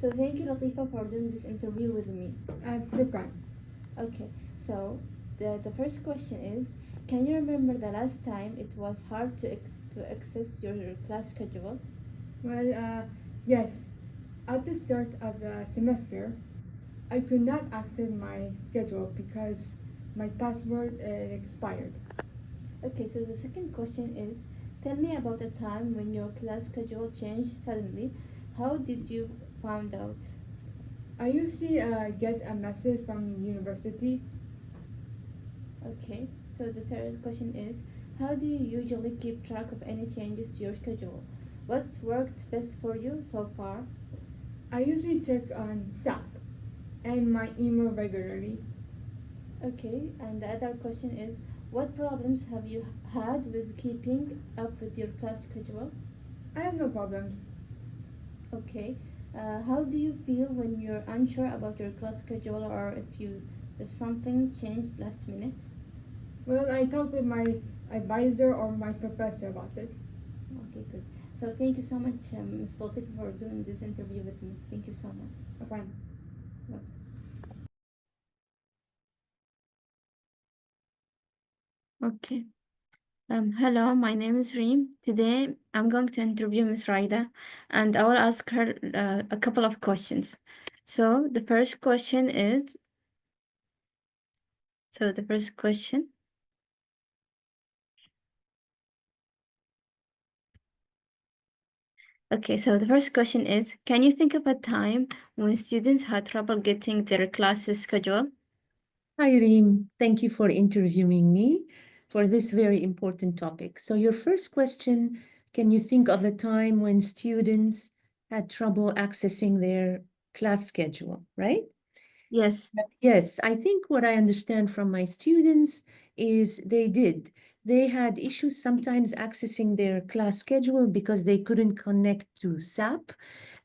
So thank you, Latifa, for doing this interview with me. شكرا. Okay, so the first question is, can you remember the last time it was hard to access your class schedule? Well, yes. At the start of the semester, I could not access my schedule because my password expired. Okay, so the second question is, tell me about a time when your class schedule changed suddenly. How did you find out? I usually get a message from university. Okay, so the third question is, how do you usually keep track of any changes to your schedule? What's worked best for you so far? I usually check on SAP and my email regularly. Okay, and the other question is, what problems have you had with keeping up with your class schedule? I have no problems. Okay, how do you feel when you're unsure about your class schedule or if something changed last minute? Well, I talk with my advisor or my professor about it. Okay, good. So thank you so much, Ms. Latif, for doing this interview with me. Thank you so much. Fine. Bye. Okay. Hello, my name is Reem. Today I'm going to interview Miss Raida and I will ask her a couple of questions. So the first question is, so the first question, okay, so the first question is, can you think of a time when students had trouble getting their classes scheduled? Hi, Reem. Thank you for interviewing me for this very important topic. So your first question, can you think of a time when students had trouble accessing their class schedule, right? Yes. Yes, I think what I understand from my students is they did. They had issues sometimes accessing their class schedule because they couldn't connect to SAP.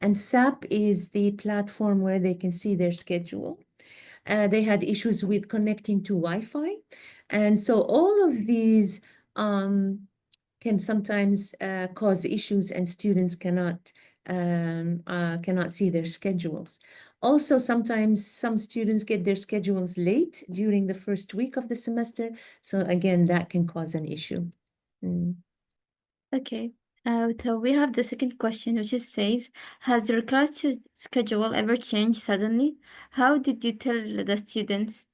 And SAP is the platform where they can see their schedule. They had issues with connecting to Wi-Fi. And so all of these can sometimes cause issues and students cannot see their schedules. Also, sometimes some students get their schedules late during the first week of the semester. So again, that can cause an issue. Mm. Okay. So we have the second question, which is says, has your class schedule ever changed suddenly? How did you tell the students?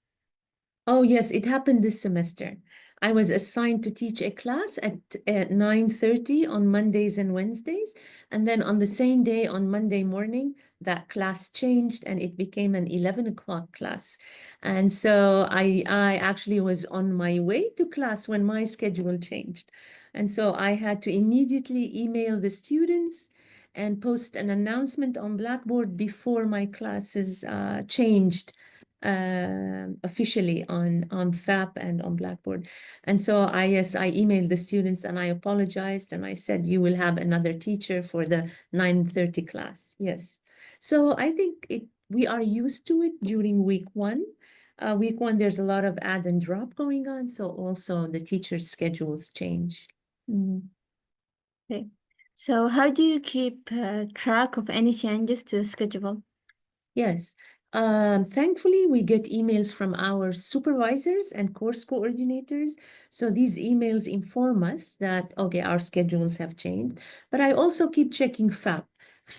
Oh, yes, it happened this semester. I was assigned to teach a class at 9:30 on Mondays and Wednesdays. And then on the same day, on Monday morning, that class changed and it became an 11 o'clock class. And so I actually was on my way to class when my schedule changed. And so I had to immediately email the students and post an announcement on Blackboard before my classes changed officially on FAP and on Blackboard. And so I emailed the students and I apologized and I said, you will have another teacher for the 9:30 class. Yes. So I think we are used to it during week one. Week one, there's a lot of add and drop going on. So also the teachers' schedules change. Mm. Okay. So how do you keep track of any changes to the schedule? Yes. Thankfully, we get emails from our supervisors and course coordinators. So these emails inform us that, okay, our schedules have changed. But I also keep checking FAP.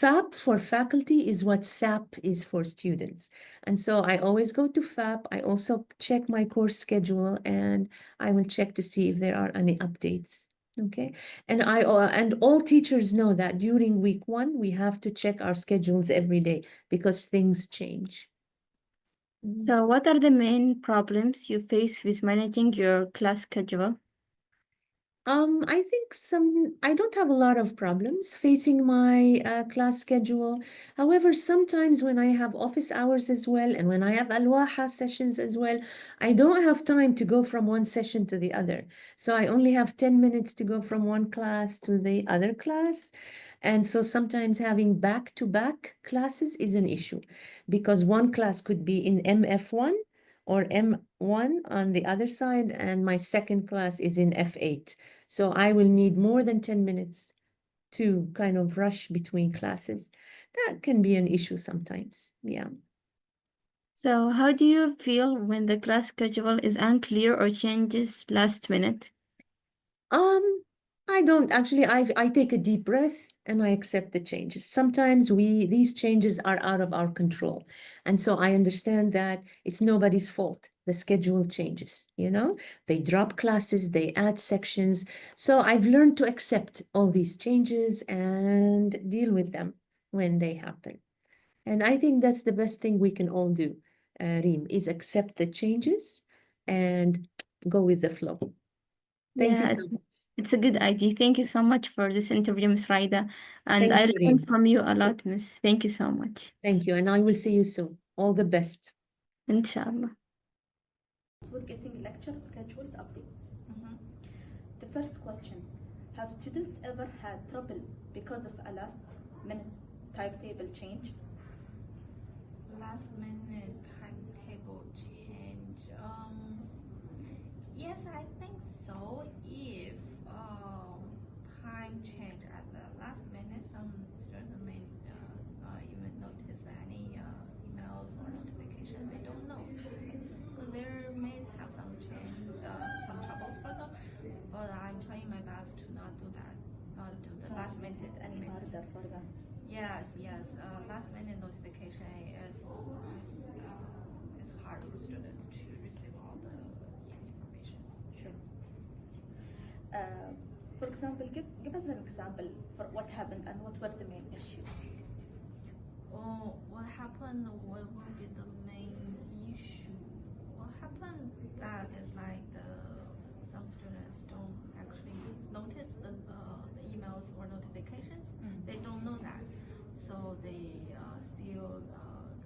FAP for faculty is what SAP is for students. And so I always go to FAP. I also check my course schedule and I will check to see if there are any updates. Okay. And all teachers know that during week one, we have to check our schedules every day because things change. So what are the main problems you face with managing your class schedule? I think I don't have a lot of problems facing my class schedule. However, sometimes when I have office hours as well, and when I have Al-Waha sessions as well, I don't have time to go from one session to the other. So I only have 10 minutes to go from one class to the other class. And so sometimes having back-to-back classes is an issue because one class could be in MF1 or M1 on the other side, and my second class is in F8. So I will need more than 10 minutes to kind of rush between classes. That can be an issue sometimes. Yeah. So, how do you feel when the class schedule is unclear or changes last minute? Um, I don't actually. I take a deep breath and I accept the changes. Sometimes these changes are out of our control, and so I understand that it's nobody's fault. The schedule changes, they drop classes, they add sections. So I've learned to accept all these changes and deal with them when they happen. And I think that's the best thing we can all do, Reem, is accept the changes and go with the flow. Thank you Yeah, so much. it's a good idea. Thank you so much for this interview, Miss Raida. And Thank I you, learned Reem. from you a lot, Miss. Thank you so much. Thank you. And I will see you soon. All the best. Inshallah. We're getting lecture schedules updates. The first question, have students ever had trouble because of a last minute timetable change? Last minute timetable change. Yes, I think so. If time change at the last minute, some students may even notice any emails or notifications they don't know. So there may have some change, some troubles for them. But I'm trying my best to not do that, not do the last minute. Any harder for them? Yes. Last minute notification is hard for students to receive all the information. Sure. For example, give us an example for what happened and what were the main issues. What happened? What will be the main issue? What happened? That is like some students don't actually notice the emails or notifications. They don't know that, so they still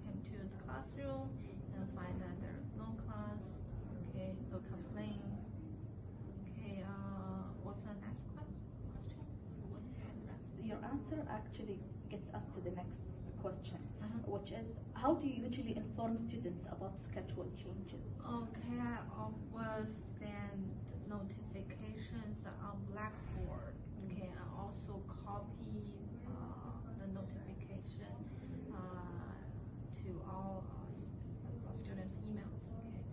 came to the classroom and find that there is no class. Okay, they'll complain. Okay, what's the next question? So what's the next? Your answer actually gets us to the next question, which is, how do you usually inform students about schedule changes? Okay, I always send notifications on Blackboard. Okay, and also copy the notification to all students' emails.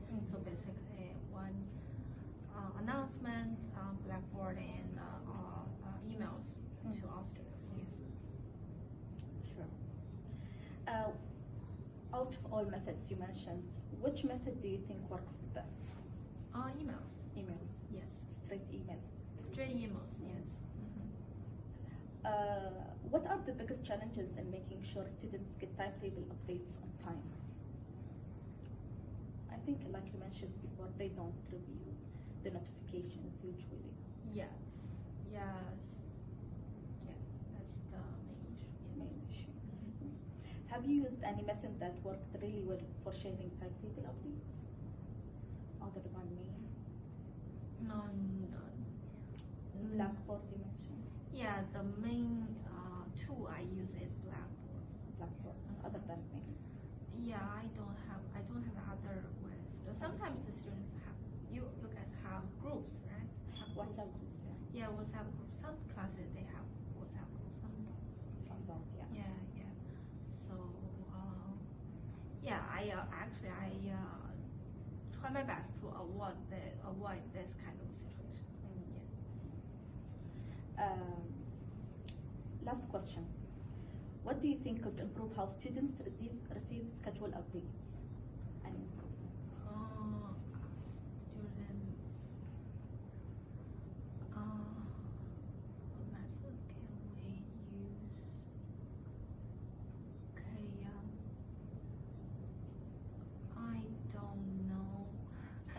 Okay, so basically one announcement on Blackboard and emails to all students. Yes. Sure. Out of all methods you mentioned, which method do you think works the best? Emails. Emails. Yes. Straight emails. Straight emails. Yes. What are the biggest challenges in making sure students get timetable updates on time? I think, like you mentioned before, they don't review the notifications usually. Yes. Yeah, that's the main issue. Yes. Main issue. Have you used any method that worked really well for sharing timetable updates? Other than me? No. Blackboard you mentioned? Yeah, the main tool I use is Blackboard. Blackboard, other than me. Yeah, I don't have other ways. So sometimes the students have you guys have groups, right? WhatsApp groups, yeah. Yeah, WhatsApp groups. Some classes they have WhatsApp groups, some don't. Some don't, yeah. Yeah. So yeah, I actually try my best to avoid this kind of situation. Yeah. Last question. What do you think could improve how students receive schedule updates? Any improvements? Student. What method can we use? Okay. I don't know.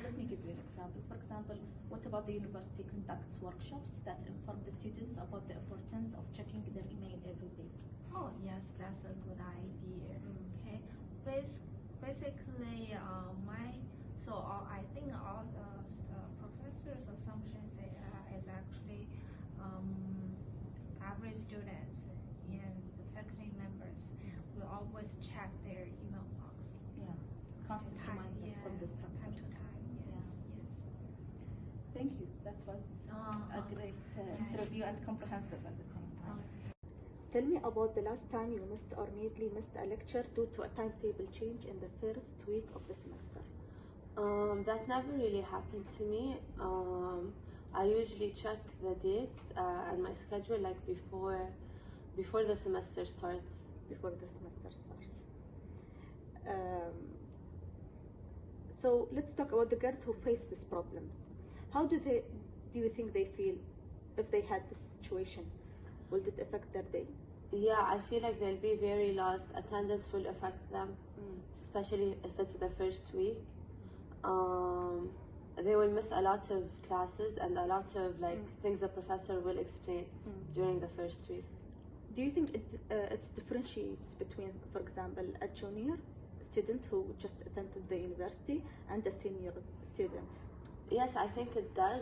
Let me give you an example. For example, what about the university conducts workshops that inform the students about the importance of checking their email every day? Oh yes, that's a good idea. Okay, basically, I think all the professors' assumptions is actually every students and the faculty members will always check their email box. Yeah, constant reminder from the time to instructors. time. Yes. Thank you. That was a great interview and comprehensive at the same time. Tell me about the last time you missed or nearly missed a lecture due to a timetable change in the first week of the semester. That never really happened to me. I usually check the dates and my schedule like before the semester starts. Before the semester starts. So let's talk about the girls who face these problems. How do you think they feel if they had this situation? Will it affect their day? Yeah, I feel like they'll be very lost. Attendance will affect them, especially if it's the first week. They will miss a lot of classes and a lot of things the professor will explain during the first week. Do you think it differentiates between, for example, a junior student who just attended the university and a senior student? Yes, I think it does.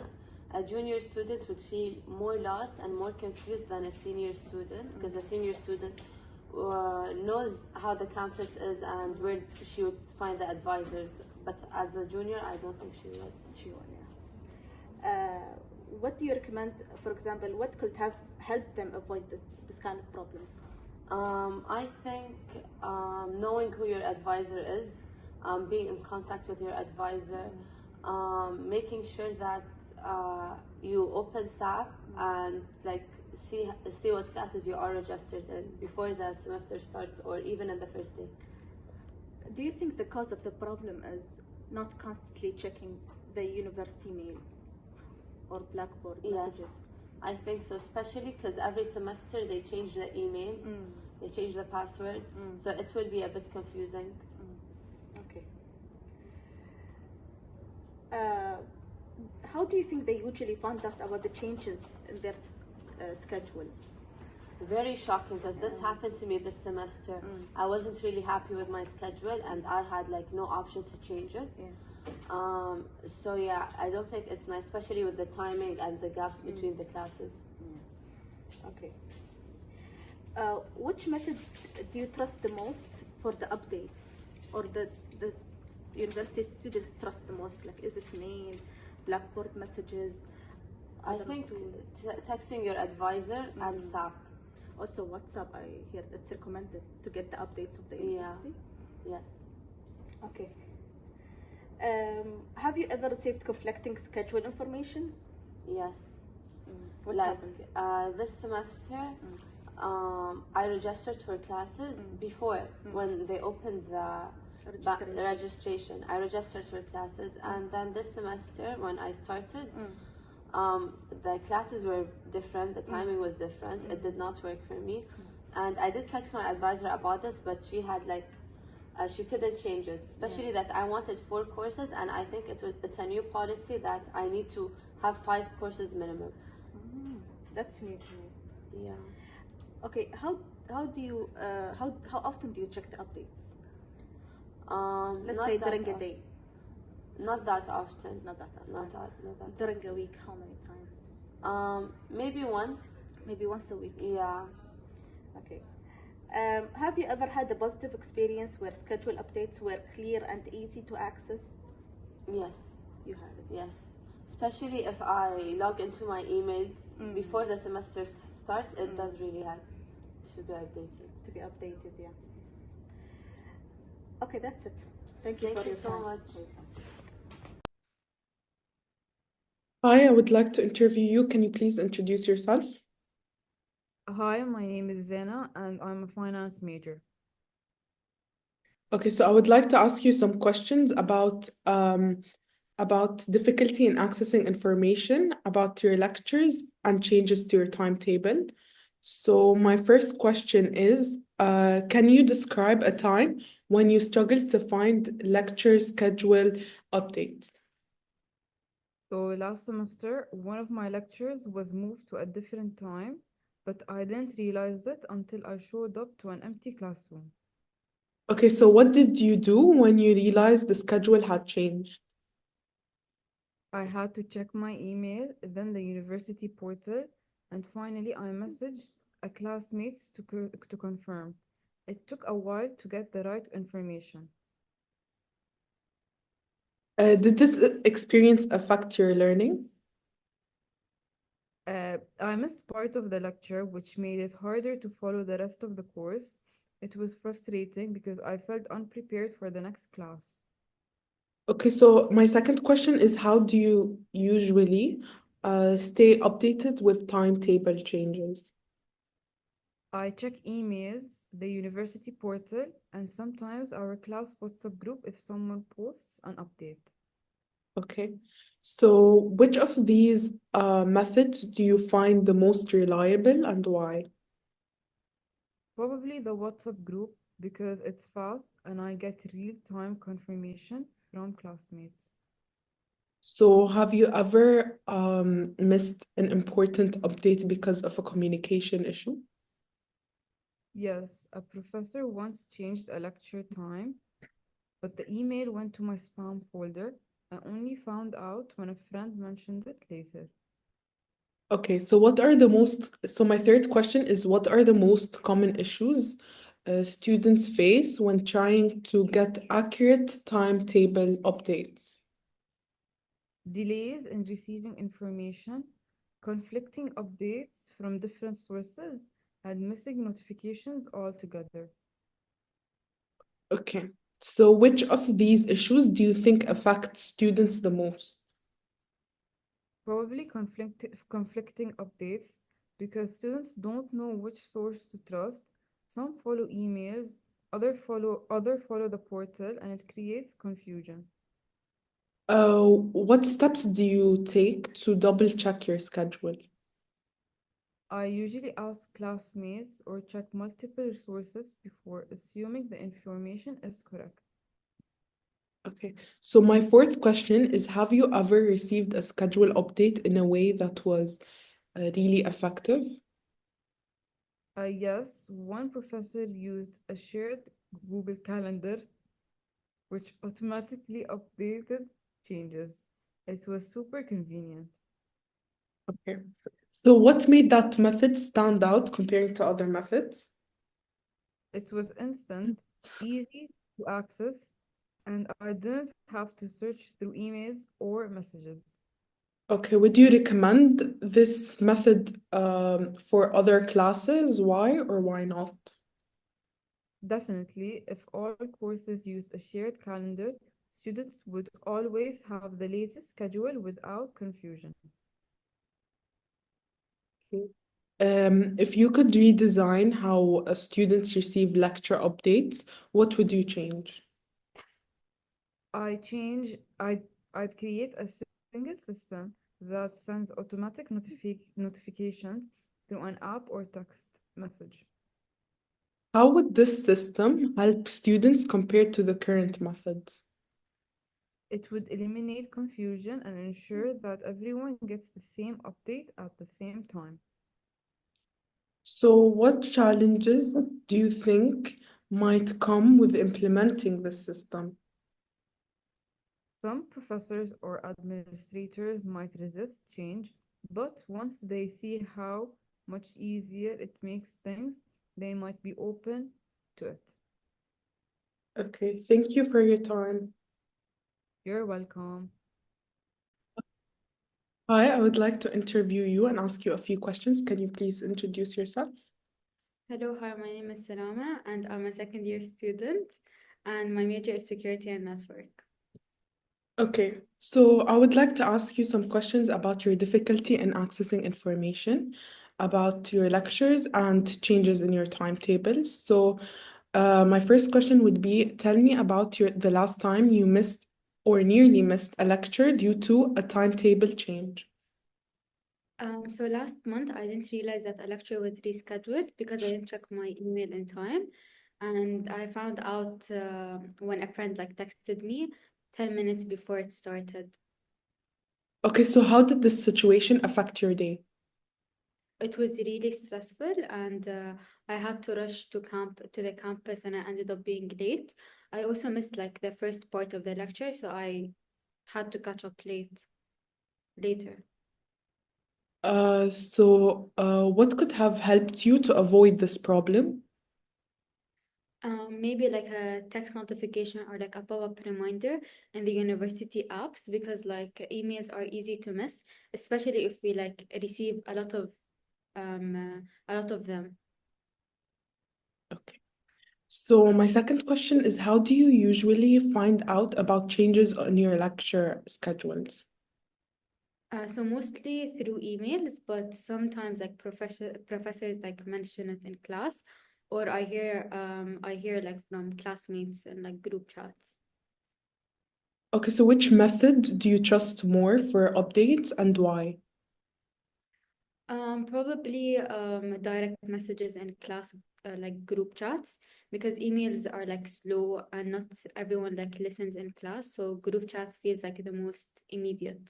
A junior student would feel more lost and more confused than a senior student, because a senior student knows how the campus is and where she would find the advisors. But as a junior, I don't think she would. She would, yeah. What do you recommend, for example, what could have helped them avoid this kind of problems? I think knowing who your advisor is, being in contact with your advisor, making sure that you open SAP and see what classes you are registered in before the semester starts or even in the first day. Do you think the cause of the problem is not constantly checking the university mail or Blackboard messages? Yes, I think so, especially because every semester they change the emails, they change the passwords, so it will be a bit confusing. Okay. How do you think they usually find out about the changes in their schedule? Very shocking, because this happened to me this semester. I wasn't really happy with my schedule and I had no option to change it. Yeah. So yeah, I don't think it's nice, especially with the timing and the gaps between the classes. Okay. Which method do you trust the most for the updates, or the university students trust the most? Like, is it mail, Blackboard messages? I think texting your advisor and SAP. Also WhatsApp, I hear it's recommended to get the updates of the university. Yes. Okay. Have you ever received conflicting schedule information? Yes. What like happened? this semester, I registered for classes before when they opened the registration. I registered for classes, and then this semester when I started, the classes were different, the timing was different, it did not work for me. And I did text my advisor about this, but she had she couldn't change it, especially that I wanted 4 courses, and I think it's a new policy that I need to have 5 courses minimum. That's new to me. Yeah. Okay, how do you how often do you check the updates? Let's say during a day. Not that often. Not that often. Not that During a week, how many times? Maybe once. Maybe once a week. Yeah. Okay. Have you ever had a positive experience where schedule updates were clear and easy to access? Yes. You had it. Yes. Especially if I log into my emails before the semester starts, it does really help to be updated. To be updated, yeah. Okay, that's it. Thank you Thank for you your so time. much. Hi, I would like to interview you. Can you please introduce yourself? Hi, my name is Zena and I'm a finance major. Okay, so I would like to ask you some questions about difficulty in accessing information about your lectures and changes to your timetable. So my first question is, can you describe a time when you struggled to find lecture schedule updates? So last semester, one of my lectures was moved to a different time, but I didn't realize it until I showed up to an empty classroom. Okay, so what did you do when you realized the schedule had changed? I had to check my email, then the university portal, and finally I messaged a classmate to confirm. It took a while to get the right information. Did this experience affect your learning? I missed part of the lecture, which made it harder to follow the rest of the course. It was frustrating because I felt unprepared for the next class. Okay, so my second question is how do you usually stay updated with timetable changes? I check emails, the university portal, and sometimes our class WhatsApp group if someone posts an update. Okay, so which of these methods do you find the most reliable and why? Probably the WhatsApp group because it's fast and I get real-time confirmation from classmates. So have you ever missed an important update because of a communication issue? Yes, a professor once changed a lecture time, but the email went to my spam folder. I only found out when a friend mentioned it later. Okay, so my third question is what are the most common issues students face when trying to get accurate timetable updates? Delays in receiving information, conflicting updates from different sources, and missing notifications altogether. Okay, so which of these issues do you think affect students the most? Probably conflicting updates because students don't know which source to trust. Some follow emails, other follow the portal, and it creates confusion. What steps do you take to double check your schedule? I usually ask classmates or check multiple sources before assuming the information is correct. Okay, so my fourth question is have you ever received a schedule update in a way that was really effective? Yes, one professor used a shared Google Calendar which automatically updated changes. It was super convenient. Okay. So what made that method stand out comparing to other methods? It was instant, easy to access, and I didn't have to search through emails or messages. Okay, would you recommend this method for other classes? Why or why not? Definitely, if all courses used a shared calendar, students would always have the latest schedule without confusion. Okay. If you could redesign how students receive lecture updates, what would you change? I change, I'd, I'd create a single system that sends automatic notifications through an app or text message. How would this system help students compared to the current methods? It would eliminate confusion and ensure that everyone gets the same update at the same time. So, what challenges do you think might come with implementing this system? Some professors or administrators might resist change, but once they see how much easier it makes things, they might be open to it. Okay, thank you for your time. You're welcome. Hi, I would like to interview you and ask you a few questions. Can you please introduce yourself? Hello, hi, my name is Salama and I'm a second year student and my major is security and network. Okay, so I would like to ask you some questions about your difficulty in accessing information, about your lectures and changes in your timetables. So, my first question would be, tell me about the last time you missed or nearly missed a lecture due to a timetable change. So last month I didn't realize that a lecture was rescheduled because I didn't check my email in time, and I found out when a friend like texted me 10 minutes before it started. Okay, so how did this situation affect your day? It was really stressful, and I had to rush to the campus, and I ended up being late. I also missed like the first part of the lecture, so I had to catch up later. What could have helped you to avoid this problem? Maybe like a text notification or like a pop-up reminder in the university apps because like emails are easy to miss, especially if we like receive a lot of them. Okay. So my second question is, how do you usually find out about changes on your lecture schedules? So mostly through emails, but sometimes like professors like mention it in class, or I hear like from classmates and like group chats. Okay, so which method do you trust more for updates and why? Probably direct messages in class like group chats because emails are like slow and not everyone like listens in class, so group chats feels like the most immediate.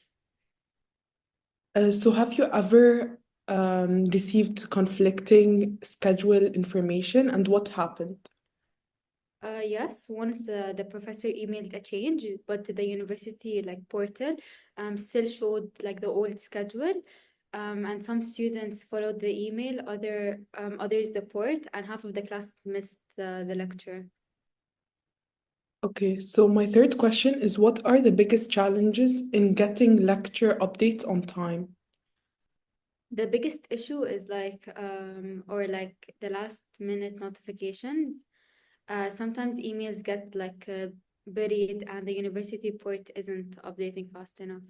So have you ever received conflicting schedule information and what happened? Yes, once the professor emailed a change, but the university like portal still showed like the old schedule. And some students followed the email, others the port, and half of the class missed the lecture. Okay, so my third question is, what are the biggest challenges in getting lecture updates on time? The biggest issue is or like the last minute notifications. Sometimes emails get buried and the university port isn't updating fast enough.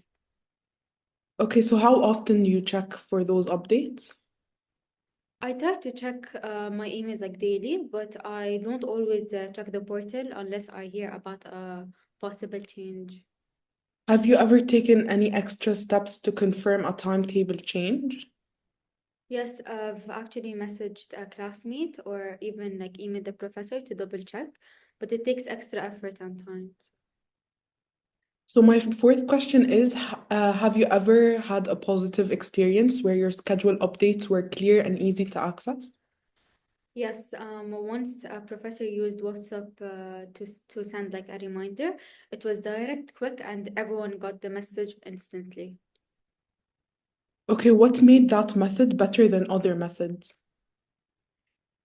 Okay, so how often do you check for those updates? I try to check my emails like daily, but I don't always check the portal unless I hear about a possible change. Have you ever taken any extra steps to confirm a timetable change? Yes, I've actually messaged a classmate or even like emailed the professor to double check, but it takes extra effort and time. So my fourth question is, have you ever had a positive experience where your schedule updates were clear and easy to access? Yes, once a professor used WhatsApp to send like a reminder. It was direct, quick, and everyone got the message instantly. Okay, what made that method better than other methods?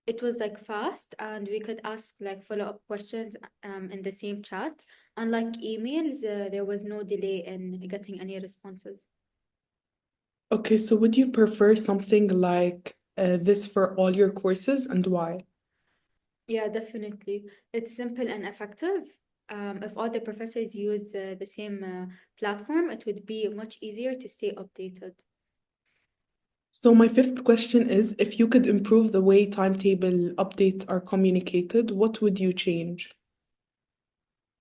It was like fast, and we could ask like follow-up questions in the same chat. Unlike emails, there was no delay in getting any responses. Okay, so would you prefer something like this for all your courses and why? Yeah, definitely. It's simple and effective. If all the professors use the same platform, it would be much easier to stay updated. So my fifth question is, if you could improve the way timetable updates are communicated, what would you change?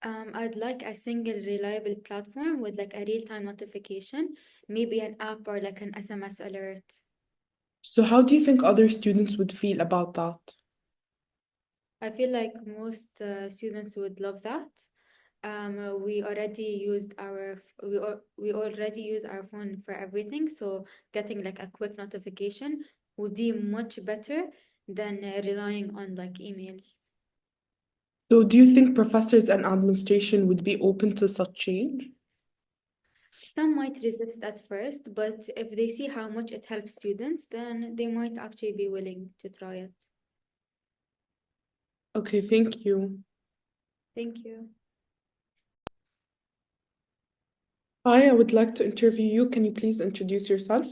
I'd like a single reliable platform with like a real-time notification, maybe an app or like an SMS alert. So how do you think other students would feel about that? I feel like most students would love that. We already used we already use our phone for everything, so getting like a quick notification would be much better than relying on like emails. So do you think professors and administration would be open to such change? Some might resist at first, but if they see how much it helps students, then they might actually be willing to try it. Okay, thank you. Thank you. Hi, I would like to interview you. Can you please introduce yourself?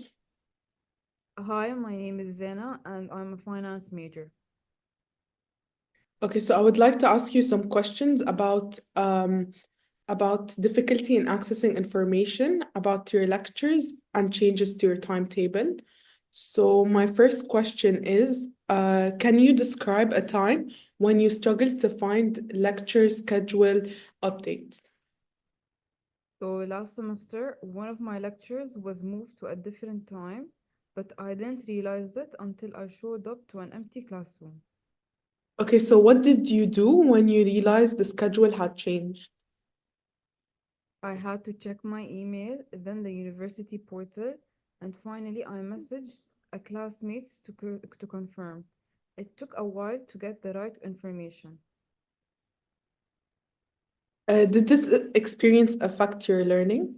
Hi, my name is Zena and I'm a finance major. Okay, so I would like to ask you some questions about difficulty in accessing information about your lectures and changes to your timetable. So my first question is, can you describe a time when you struggled to find lecture schedule updates? So last semester, one of my lectures was moved to a different time, but I didn't realize it until I showed up to an empty classroom. Okay, so what did you do when you realized the schedule had changed? I had to check my email, then the university portal, and finally I messaged a classmates to confirm. It took a while to get the right information. Did this experience affect your learning?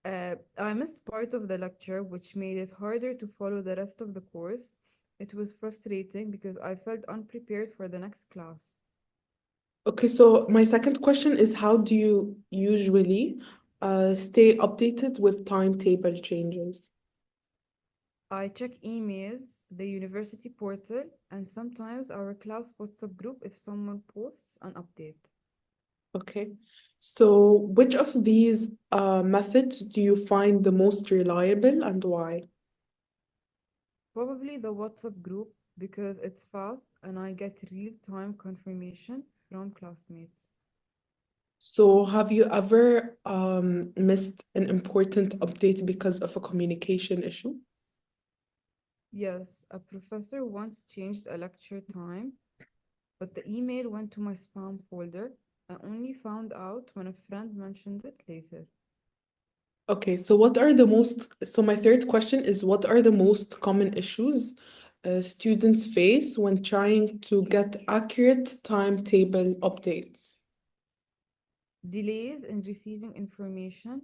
I missed part of the lecture, which made it harder to follow the rest of the course. It was frustrating because I felt unprepared for the next class. Okay, so my second question is how do you usually stay updated with timetable changes? I check emails, the university portal, and sometimes our class WhatsApp group if someone posts an update. Okay, so which of these methods do you find the most reliable and why? Probably the WhatsApp group because it's fast and I get real-time confirmation from classmates. So have you ever missed an important update because of a communication issue? Yes, a professor once changed a lecture time, but the email went to my spam folder. I only found out when a friend mentioned it later. Okay, so my third question is what are the most common issues students face when trying to get accurate timetable updates? Delays in receiving information,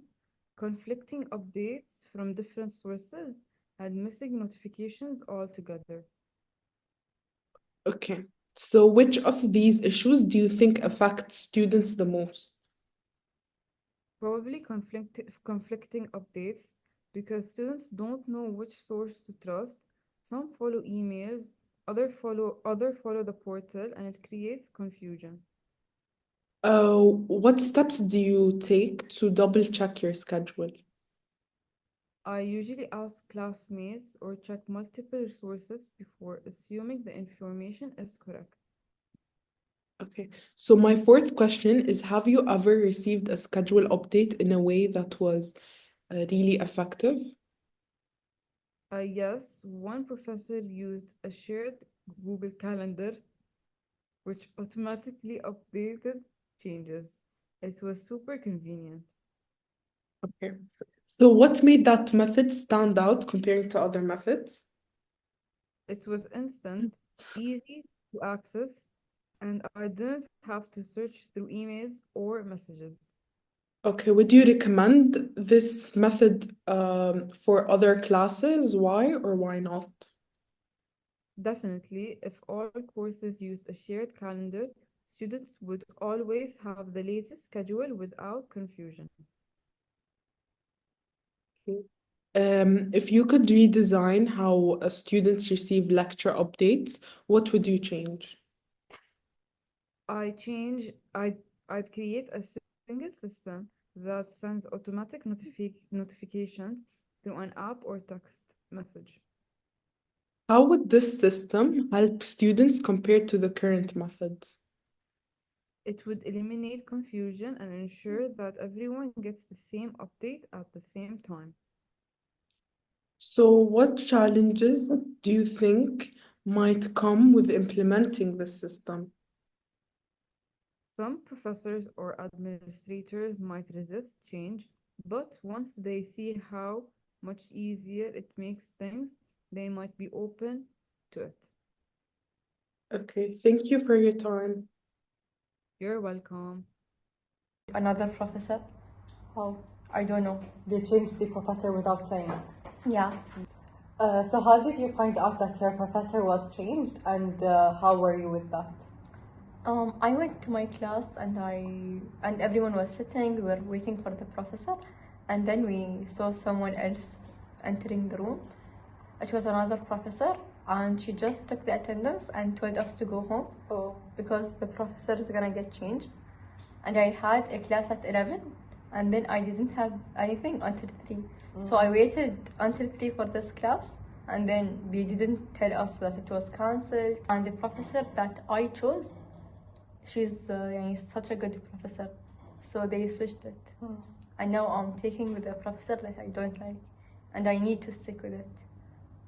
conflicting updates from different sources, and missing notifications altogether. Okay, so which of these issues do you think affect students the most? Probably conflicting updates because students don't know which source to trust. Some follow emails, other follow the portal, and it creates confusion. What steps do you take to double check your schedule? I usually ask classmates or check multiple sources before assuming the information is correct. Okay, so my fourth question is have you ever received a schedule update in a way that was really effective? Yes, one professor used a shared Google Calendar which automatically updated changes. It was super convenient. Okay. So what made that method stand out comparing to other methods? It was instant, easy to access, and I didn't have to search through emails or messages. Okay, would you recommend this method for other classes? Why or why not? Definitely, if all courses used a shared calendar, students would always have the latest schedule without confusion. If you could redesign how students receive lecture updates, what would you change? I'd create a single system that sends automatic notifications through an app or text message. How would this system help students compared to the current methods? It would eliminate confusion and ensure that everyone gets the same update at the same time. So, what challenges do you think might come with implementing this system? Some professors or administrators might resist change, but once they see how much easier it makes things, they might be open to it. Okay, thank you for your time. You're welcome. Another professor? How? I don't know. They changed the professor without saying. Yeah. So how did you find out that your professor was changed, and how were you with that? I went to my class and everyone was sitting. We were waiting for the professor, and then we saw someone else entering the room. It was another professor, and she just took the attendance and told us to go home. Oh. Because the professor is gonna get changed. And I had a class at 11, and then I didn't have anything until 3. So I waited until 3 for this class, and then they didn't tell us that it was cancelled. And the professor that I chose, she's such a good professor, so they switched it. And now I'm taking with a professor that I don't like, and I need to stick with it.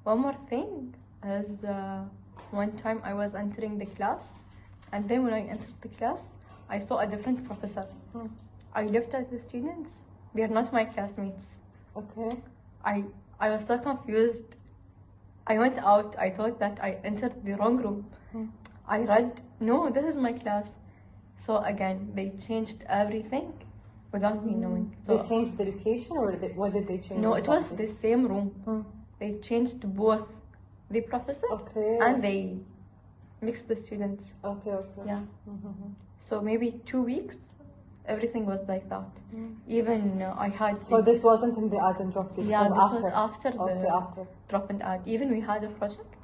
One more thing is one time I was entering the class, and then when I entered the class, I saw a different professor. I looked at the students, they are not my classmates. Okay. I was so confused. I went out, I thought that I entered the wrong room. I read, no, this is my class. So again, they changed everything without me knowing. So They changed the location, or what did they change? no, it was exactly? the same room. They changed both the professor, Okay. and they mix the students. Okay, okay. Yeah. Mm-hmm. So maybe 2 weeks, everything was like that. Even I had. So this wasn't in the add and drop week, Yeah, it this was was after Okay, the after. drop and add. Even we had a project,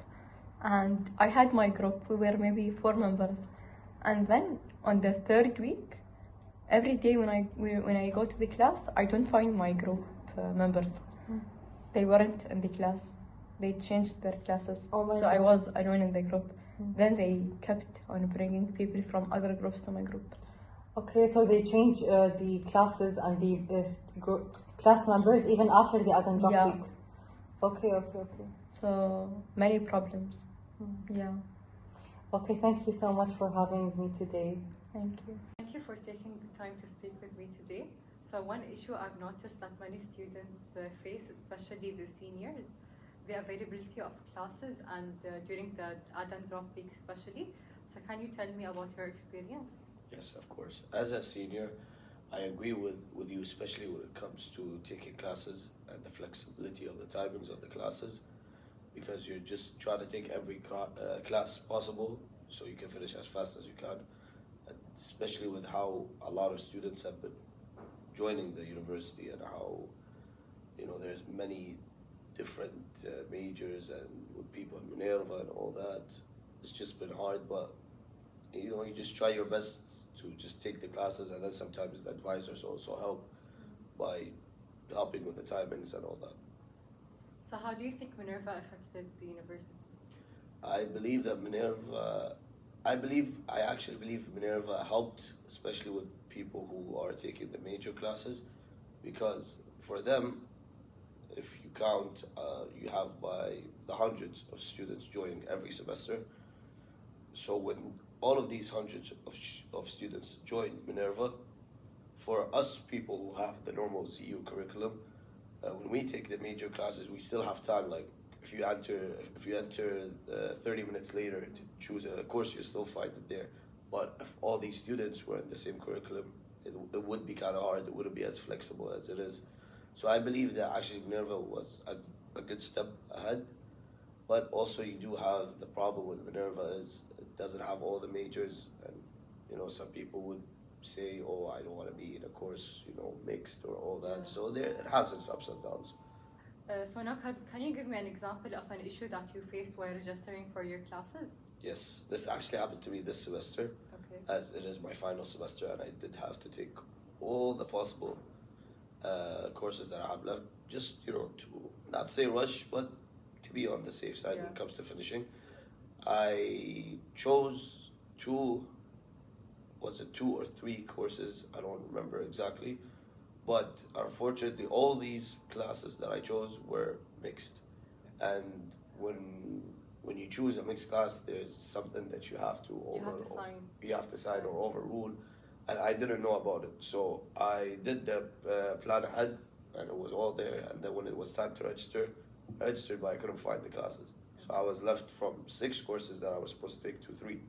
and I had my group. We were maybe 4 members, and then on the third week, every day when I go to the class, I don't find my group members. They weren't in the class. They changed their classes. Oh my so I God. was alone in the group. Then they kept on bringing people from other groups to my group. Okay, so they change the classes and the class members even after the add and drop Yeah. week. Okay, okay, okay. So many problems. Yeah. Okay, thank you so much for having me today. Thank you. Thank you for taking the time to speak with me today. So one issue I've noticed that many students face, especially the seniors, the availability of classes and during the add and drop week especially. So can you tell me about your experience? Yes, of course. As a senior, I agree with you, especially when it comes to taking classes and the flexibility of the timings of the classes, because you're just trying to take every class possible so you can finish as fast as you can, and especially with how a lot of students have been joining the university and how, you know, there's many different majors and with people in Minerva and all that. It's just been hard, but you know, you just try your best to just take the classes, and then sometimes the advisors also help by helping with the timings and all that. So how do you think Minerva affected the university? I actually believe Minerva helped, especially with people who are taking the major classes, because for them, if you count, you have by the hundreds of students joining every semester. So when all of these hundreds of students join Minerva, for us people who have the normal ZU curriculum, when we take the major classes, we still have time. Like if you enter 30 minutes later to choose a course, you still find it there. But if all these students were in the same curriculum, it would be kind of hard. It wouldn't be as flexible as it is. So I believe that actually Minerva was a good step ahead. But also you do have the problem with Minerva is it doesn't have all the majors, and you know, some people would say, oh, I don't want to be in a course, you know, mixed or all that. So there, it has its ups and downs. So now can you give me an example of an issue that you faced while registering for your classes? Yes, this actually happened to me this semester, Okay. as it is my final semester, and I did have to take all the possible courses that I have left, just, you know, to not say rush, but to be on the safe side when it comes to finishing. I chose two or three courses, I don't remember exactly, but unfortunately all these classes that I chose were mixed. And when you choose a mixed class, there's something that you have to sign or overrule, and I didn't know about it. So I did the plan ahead, and it was all there, and then when it was time to register, I registered, but I couldn't find the classes. So I was left from 6 courses that I was supposed to take to 3.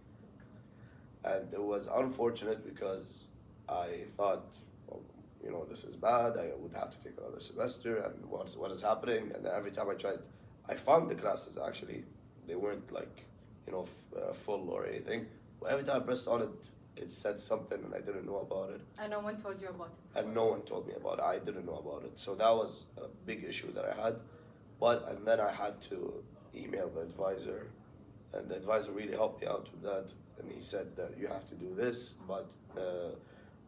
And it was unfortunate because I thought, well, you know, this is bad, I would have to take another semester, and what is happening? And then every time I tried, I found the classes actually. They weren't like, you know, full or anything. But every time I pressed on it, it said something and I didn't know about it. And no one told you about it? And no one told me about it. I didn't know about it. So that was a big issue that I had. And then I had to email the advisor, and the advisor really helped me out with that. And he said that you have to do this, but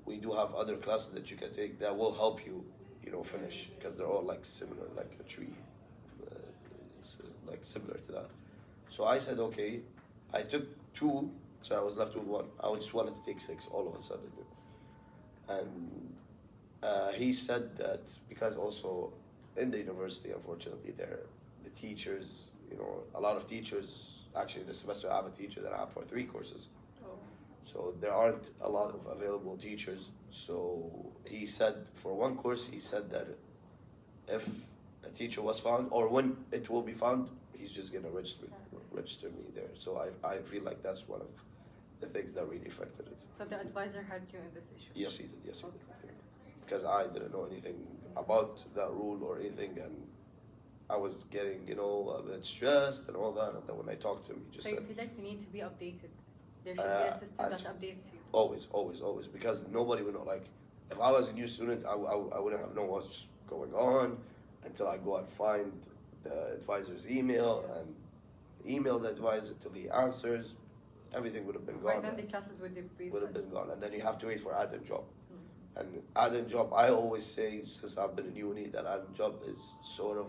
we do have other classes that you can take that will help you, you know, finish, because they're all like similar, like a tree. It's like similar to that. So I said, okay. I took 2, so I was left with 1. I just wanted to take 6 all of a sudden. And he said that because also in the university, unfortunately, the teachers, you know, a lot of teachers, actually this semester I have a teacher that I have for 3 courses. Oh. So there aren't a lot of available teachers. So he said for 1 course, he said that if a teacher was found, or when it will be found, he's just gonna register me there. So I feel like that's one of the things that really affected it. So the advisor helped you in this issue? Yes, he did. Yes, he did. Because I didn't know anything about that rule or anything, and I was getting, you know, a bit stressed and all that. And then when I talked to him, he just So you said, feel like you need to be updated. There should be a system that updates you. always, because nobody would know. Like, if I was a new student, I wouldn't have known what's going on until I go and find the advisor's email and email the advisor till he answers. Everything would have been gone. By then the classes would have been gone, and then you have to wait for add-in job. And add-in job, I always say, since I've been in uni, that add-in job is sort of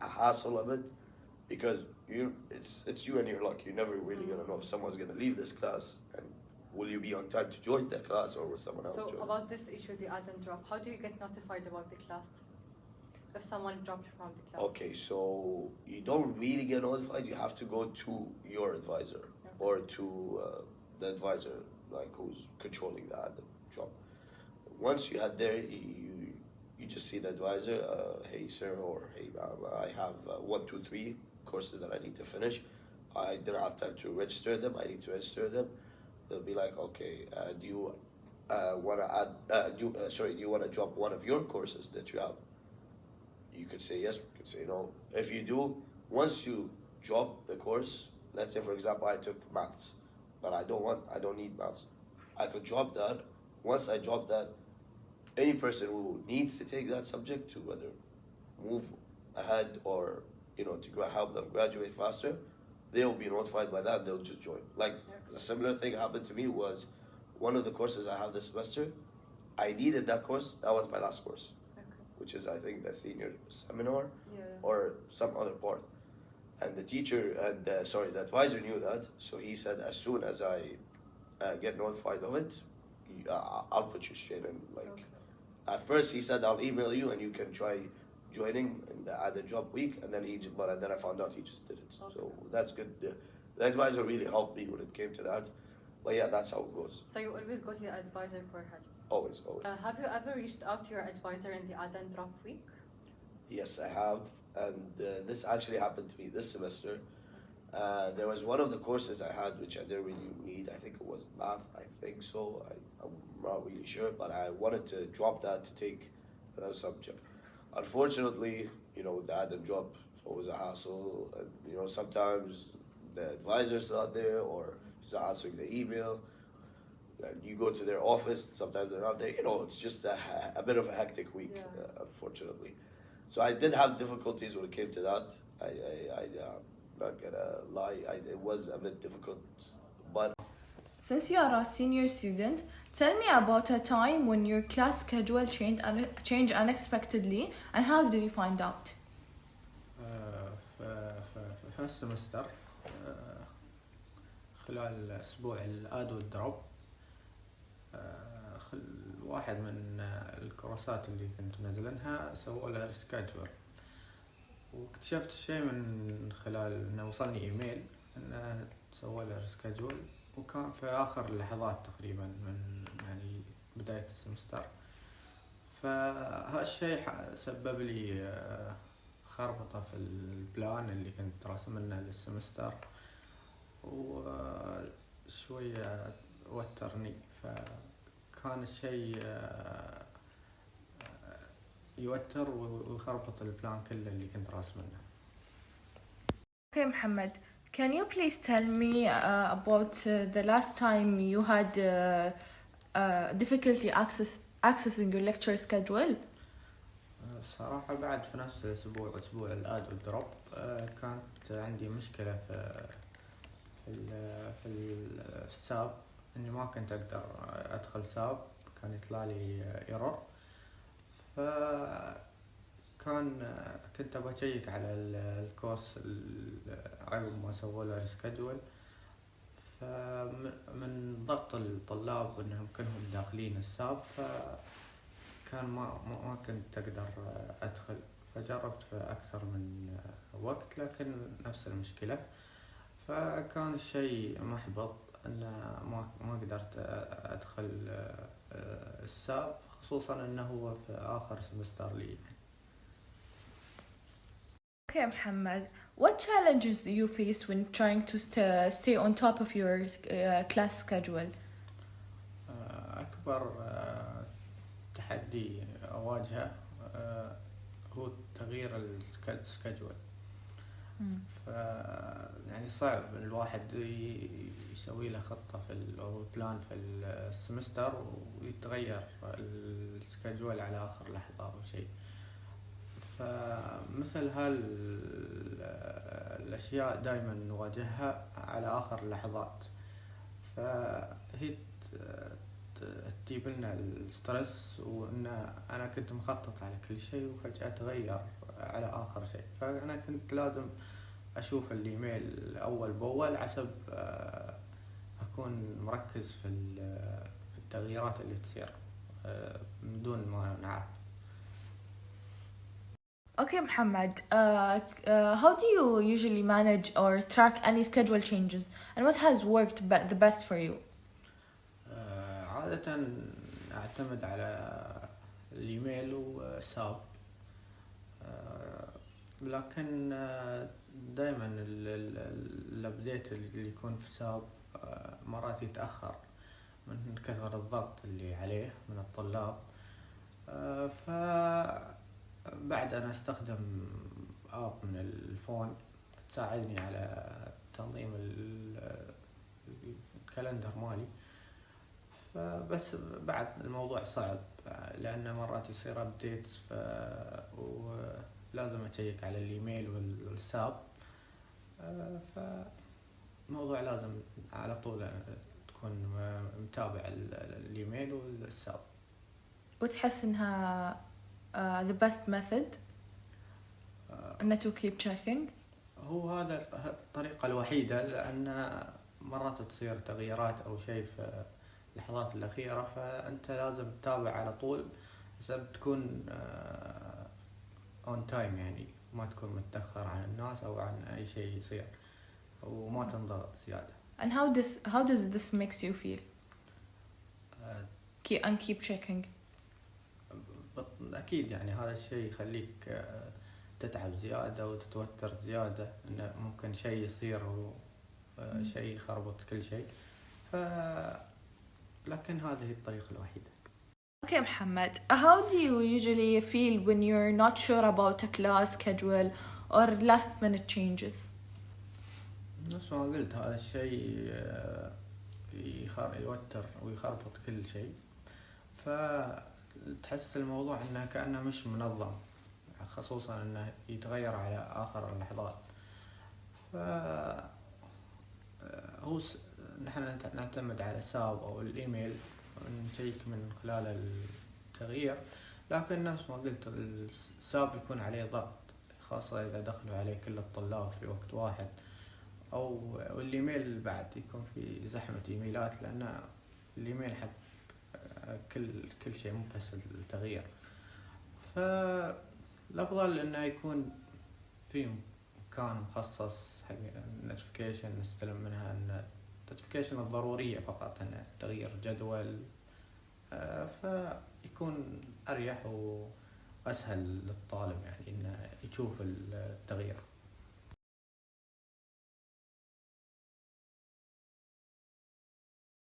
a hassle of it, because it's you and your luck. You're never really gonna know if someone's gonna leave this class, and will you be on time to join the class, or will someone else join? So about this issue, the add-in drop, how do you get notified about the class if someone dropped from the class? Okay, so you don't really get notified. You have to go to your advisor or to the advisor, like who's controlling the add-in job. Once you head there, you just see the advisor. Hey sir, or hey ma'am, I have 1, 2, 3 courses that I need to finish. I didn't have time to register them. I need to register them. They'll be like, okay, do you want to add? Do you want to drop one of your courses that you have? You could say yes. You could say no. If you do, once you drop the course, let's say for example I took maths, but I don't need maths. I could drop that. Once I drop that, any person who needs to take that subject to whether move ahead or to help them graduate faster, they'll be notified by that and they'll just join. Like a similar thing happened to me was one of the courses I have this semester. I needed that course. That was my last course, which is I think the senior seminar or some other part. And the teacher and the advisor knew that, so he said as soon as I get notified of it, I'll put you straight in. Like at first he said I'll email you and you can try joining in the add-in job week, and then then I found out he just did it. So that's good. The advisor really helped me when it came to that. But yeah, that's how it goes. So you always go to your advisor for help? Always. Have you ever reached out to your advisor in the add-in drop week? Yes, I have, and this actually happened to me this semester. There was one of the courses I had which I didn't really need. I think it was math. I think so. I'm not really sure, but I wanted to drop that to take another subject. Unfortunately, the add-in job is always a hassle, and sometimes the advisor's not there or he's not answering the email. And you go to their office, sometimes they're not there. It's just a bit of a hectic week, unfortunately. So I did have difficulties when it came to that. I'm not gonna lie, it was a bit difficult, but. Since you are a senior student, tell me about a time when your class schedule changed unexpectedly, and how did you find out? في السمستر خلال أسبوع الآد والدروب واحد من الكورسات اللي كنت منزلنها سووا لها ريسكاجول، واكتشفت الشيء من خلال انه وصلني ايميل انه سووا لها ريسكاجول، وكان في اخر اللحظات تقريبا من بداية السمستر. فهالشيء سبب لي خربطة في البلان اللي كنت راسمه للسمستر، وشوية وترني، فكان الشيء يوتر ويخربط البلان كله اللي كنت راسمه. Okay, Mohammed, can you please tell me about the last time you had difficulty accessing your lecture schedule? صراحة بعد في نفس الأسبوع، أسبوع الآد والدروب، كانت عندي مشكلة في الساب، إني ما كنت أقدر أدخل ساب، كان يطلع لي إيرور. كنت أبغى أشيك على الكورس عقب ما سووا له ريسكاجول، فمن ضغط الطلاب إنهم كلهم داخلين الساب، فكان ما كنت أقدر أدخل، فجربت في أكثر من وقت لكن نفس المشكلة، فكان الشيء محبط أن ما قدرت أدخل الساب، خصوصا أنه هو في آخر سمستر لي. Okay, Mohammed, what challenges do you face when trying to stay on top of your class schedule? أكبر تحدي أواجهه هو تغيير السكجول. ف يعني صعب الواحد يسوي له خطة أو بلان في السمستر ويتغير السكجول على آخر لحظة أو شيء. فمثل الأشياء دائما نواجهها على آخر اللحظات، فهي تجيب لنا السترس، وإن أنا كنت مخطط على كل شيء وفجأة تغير على آخر شيء. فأنا كنت لازم أشوف الإيميل أول بأول حسب أكون مركز في التغييرات اللي تصير من دون ما نعرف. Okay, Muhammad. How do you usually manage or track any schedule changes, and what has worked the best for you? عادة أعتمد على الإيميل وساب، لكن دائما الابديت اللي يكون في ساب مرات يتأخر من كثر الضغط اللي عليه من الطلاب. فبعد أنا أستخدم آب من الفون تساعدني على تنظيم الكالندر مالي. فبس بعد الموضوع صعب لأن مرات يصير أبديت ولازم أشيك على الإيميل والساب. فالموضوع لازم على طول تكون متابع الإيميل والساب. وتحس إنها the best method إنه to keep checking؟ هو هذا الطريقة الوحيدة، لأن مرات تصير تغييرات أو شيء في اللحظات الأخيرة، فأنت لازم تتابع على طول حسب تكون on time، يعني ما تكون متأخر عن الناس أو عن أي شيء يصير وما تنضغط زيادة. And how does this makes you feel? Keep checking. أكيد يعني هذا الشيء يخليك تتعب زيادة وتتوتر زيادة، إنه ممكن شيء يصير وشيء يخربط كل شيء. لكن هذه الطريقة الوحيدة. Okay, Muhammad. How do you usually feel when you're not sure about a class schedule or last minute changes? نفس ما قلت هذا الشيء يوتر ويخربط كل شيء، فتحس الموضوع إنه كأنه مش منظم، خصوصا إنه يتغير على آخر اللحظات. هو نحن نعتمد على ساب أو الإيميل ونشيك من خلال التغيير، لكن نفس ما قلت الساب يكون عليه ضغط، خاصة إذا دخلوا عليه كل الطلاب في وقت واحد، أو الإيميل بعد يكون في زحمة إيميلات، لأن الإيميل حق كل شيء مو بس التغيير. فالأفضل إنه يكون في مكان مخصص حق النوتيفيكيشن نستلم منها النوتيفيكيشن الضرورية فقط، إنه تغيير جدول، فيكون أريح وأسهل للطالب يعني إنه يشوف التغيير.